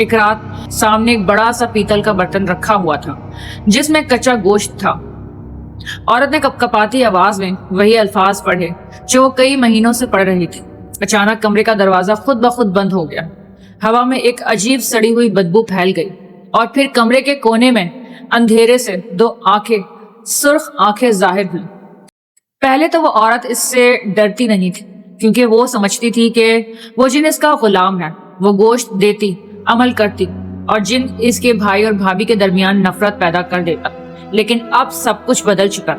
ایک رات سامنے ایک بڑا سا پیتل کا برتن رکھا ہوا تھا جس میں کچا گوشت تھا۔ عورت نے کپکپاتی آواز میں وہی الفاظ پڑھے جو وہ کئی مہینوں سے پڑھ رہی تھی۔ اچانک کمرے کا دروازہ خود بخود بند ہو گیا۔ ہوا میں ایک عجیب سڑی ہوئی بدبو پھیل گئی اور پھر کمرے کے کونے میں اندھیرے سے دو سرخ آنکھیں ظاہر ہوئی۔ پہلے تو وہ عورت اس سے ڈرتی نہیں تھی کیونکہ وہ سمجھتی تھی کہ وہ جن اس کا غلام ہے، وہ گوشت دیتی، عمل کرتی اور جن اس کے بھائی اور بھابھی کے درمیان نفرت پیدا کر دیتا۔ لیکن اب سب کچھ بدل چکا۔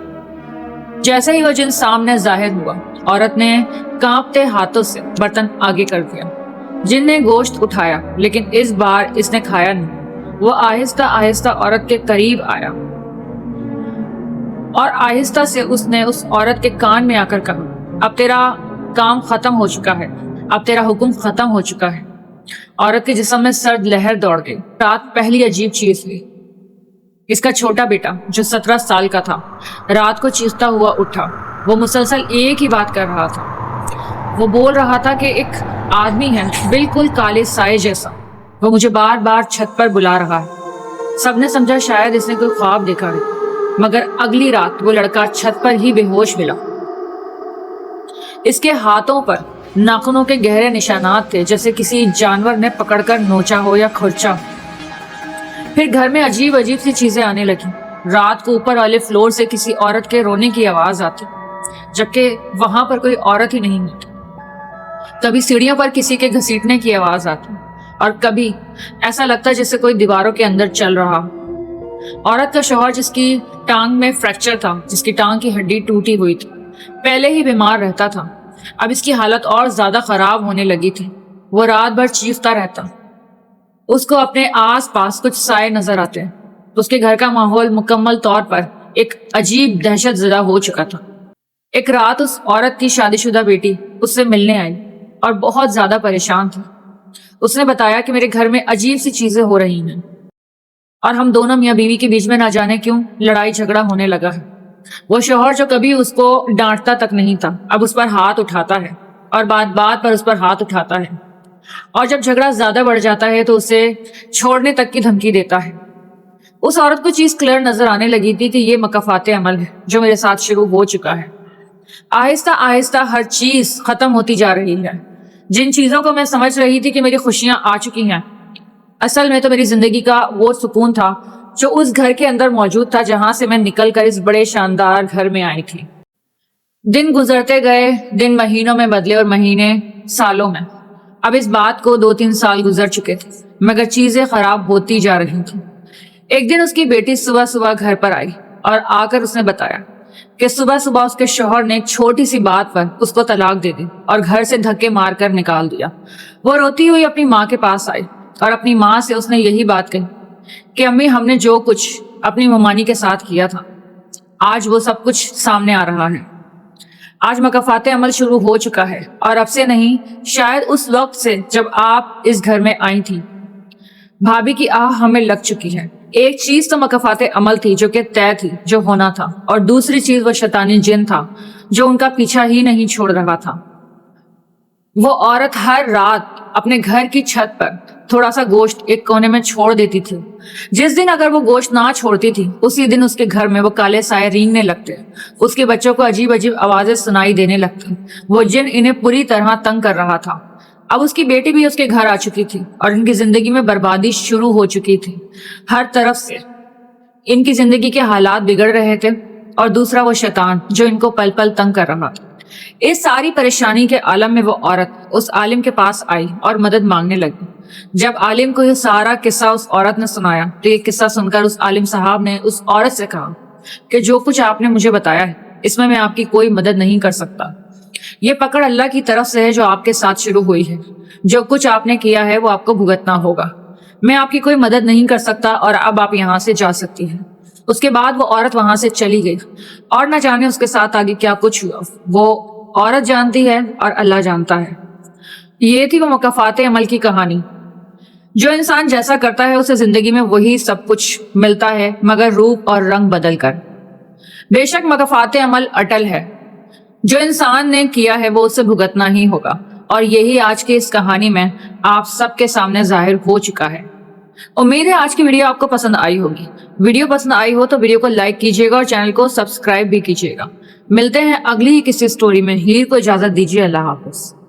جیسے ہی وہ جن سامنے ظاہر ہوا، عورت نے کانپتے ہاتھوں سے برتن آگے کر دیا۔ جن نے گوشت اٹھایا لیکن اس بار اس نے کھایا نہیں۔ وہ آہستہ آہستہ عورت کے قریب آیا اور آہستہ سے اس نے اس عورت کے کان میں آ کر کہا، اب تیرا کام ختم ہو چکا ہے، اب تیرا حکم ختم ہو چکا ہے۔ عورت کے جسم میں سرد لہر دوڑ گئی۔ رات پہلی عجیب چیز ہوئی۔ اس کا چھوٹا بیٹا جو 17 سال کا تھا رات کو چیختا ہوا اٹھا۔ وہ مسلسل ایک ہی بات کر رہا تھا۔ وہ بول رہا تھا کہ ایک آدمی ہے بالکل کالے سائے جیسا، وہ مجھے بار بار چھت پر بلا رہا ہے۔ سب نے سمجھا شاید اس نے کوئی خواب دیکھا ہے، مگر اگلی رات وہ لڑکا چھت پر ہی بے ہوش ملا۔ اس کے ہاتھوں پر ناخنوں کے گہرے نشانات تھے جیسے کسی جانور نے پکڑ کر نوچا ہو یا کھرچا۔ پھر گھر میں عجیب عجیب سی چیزیں آنے لگیں۔ رات کو اوپر والے فلور سے کسی عورت کے رونے کی آواز آتی جبکہ وہاں پر کوئی عورت ہی نہیں ہوتی۔ کبھی سیڑھیوں پر کسی کے گھسیٹنے کی آواز آتی اور کبھی ایسا لگتا جیسے کوئی دیواروں کے اندر چل رہا۔ عورت کا شوہر جس کی ٹانگ میں فریکچر تھا، جس کی ٹانگ کی ہڈی ٹوٹی ہوئی تھی، پہلے ہی بیمار رہتا تھا، اب اس کی حالت اور زیادہ خراب ہونے لگی تھی۔ وہ رات بھر چیختا رہتا۔ اس کو اپنے آس پاس کچھ سائے نظر آتے۔ اس کے گھر کا ماحول مکمل طور پر ایک عجیب دہشت زدہ ہو چکا تھا۔ ایک رات اس عورت کی شادی شدہ بیٹی اس سے ملنے آئی اور بہت زیادہ پریشان تھی۔ اس نے بتایا کہ میرے گھر میں عجیب سی چیزیں ہو رہی ہیں اور ہم دونوں میاں بیوی کے بیچ میں نہ جانے کیوں لڑائی جھگڑا ہونے لگا ہے۔ وہ شوہر جو کبھی اس کو ڈانٹتا تک نہیں تھا اب اس پر ہاتھ اٹھاتا ہے اور بات بات پر اس پر ہاتھ اٹھاتا ہے، اور جب جھگڑا زیادہ بڑھ جاتا ہے تو اسے چھوڑنے تک کی دھمکی دیتا ہے۔ اس عورت کو چیز کلیئر نظر آنے لگی تھی کہ یہ مکافات عمل ہے جو میرے ساتھ شروع ہو چکا ہے۔ آہستہ آہستہ ہر چیز ختم ہوتی جا رہی ہے۔ جن چیزوں کو میں سمجھ رہی تھی کہ میری خوشیاں آ چکی ہیں، اصل میں تو میری زندگی کا وہ سکون تھا جو اس گھر کے اندر موجود تھا جہاں سے میں نکل کر اس بڑے شاندار گھر میں آئی تھی۔ دن گزرتے گئے، دن مہینوں میں بدلے اور مہینے سالوں میں۔ اب اس بات کو 2-3 سال گزر چکے تھے مگر چیزیں خراب ہوتی جا رہی تھیں۔ ایک دن اس کی بیٹی صبح صبح گھر پر آئی اور آ کر اس نے بتایا کہ صبح صبح اس کے شوہر نے ایک چھوٹی سی بات پر اس کو طلاق دے دی اور گھر سے دھکے مار کر نکال دیا۔ وہ روتی ہوئی اپنی ماں کے پاس آئی اور اپنی ماں سے اس نے یہی بات کہی کہ امی، ہم نے جو کچھ اپنی ممانی کے ساتھ کیا تھا آج وہ سب کچھ سامنے آ رہا ہے۔ آج مکافات عمل شروع ہو چکا ہے اور اب سے نہیں، شاید اس وقت سے جب آپ اس گھر میں آئی تھی۔ بھابھی کی آہ ہمیں لگ چکی ہے۔ ایک چیز تو مکافات عمل تھی جو کہ طے تھی، جو ہونا تھا، اور دوسری چیز وہ شیطانی جن تھا جو ان کا پیچھا ہی نہیں چھوڑ رہا تھا۔ وہ عورت ہر رات اپنے گھر کی چھت پر تھوڑا سا گوشت ایک کونے میں چھوڑ دیتی تھی۔ جس دن اگر وہ گوشت نہ چھوڑتی تھی اسی دن اس کے گھر میں وہ کالے سائے رینگنے لگتے، اس کے بچوں کو عجیب عجیب آوازیں سنائی دینے لگتی۔ وہ جن انہیں پوری طرح تنگ کر رہا تھا۔ اب اس کی بیٹی بھی اس کے گھر آ چکی تھی اور ان کی زندگی میں بربادی شروع ہو چکی تھی۔ ہر طرف سے ان کی زندگی کے حالات بگڑ رہے تھے اور دوسرا وہ شیطان جو ان کو پل پل تنگ کر رہا تھا۔ اس ساری پریشانی کے عالم میں وہ عورت اس عالم کے پاس آئی اور مدد مانگنے لگی۔ جب عالم کو یہ سارا قصہ اس عورت نے سنایا تو یہ قصہ سن کر اس عالم صاحب نے اس عورت سے کہا کہ جو کچھ آپ نے مجھے بتایا ہے اس میں آپ کی کوئی مدد نہیں کر سکتا۔ یہ پکڑ اللہ کی طرف سے ہے جو آپ کے ساتھ شروع ہوئی ہے۔ جو کچھ آپ نے کیا ہے وہ آپ کو بھگتنا ہوگا۔ میں آپ کی کوئی مدد نہیں کر سکتا اور اب آپ یہاں سے جا سکتی ہیں۔ اس کے بعد وہ عورت وہاں سے چلی گئی اور نہ جانے اس کے ساتھ آگے کیا کچھ ہوا، وہ عورت جانتی ہے اور اللہ جانتا ہے۔ یہ تھی وہ مکافات عمل کی کہانی۔ جو انسان جیسا کرتا ہے اسے زندگی میں وہی سب کچھ ملتا ہے مگر روپ اور رنگ بدل کر۔ بے شک مکافات عمل اٹل ہے۔ جو انسان نے کیا ہے وہ اسے بھگتنا ہی ہوگا اور یہی آج کی اس کہانی میں آپ سب کے سامنے ظاہر ہو چکا ہے۔ امید ہے آج کی ویڈیو آپ کو پسند آئی ہوگی۔ ویڈیو پسند آئی ہو تو ویڈیو کو لائک کیجیے گا اور چینل کو سبسکرائب بھی کیجیے گا۔ ملتے ہیں اگلی ہی کسی سٹوری میں۔ ہیر کو اجازت دیجیے۔ اللہ حافظ۔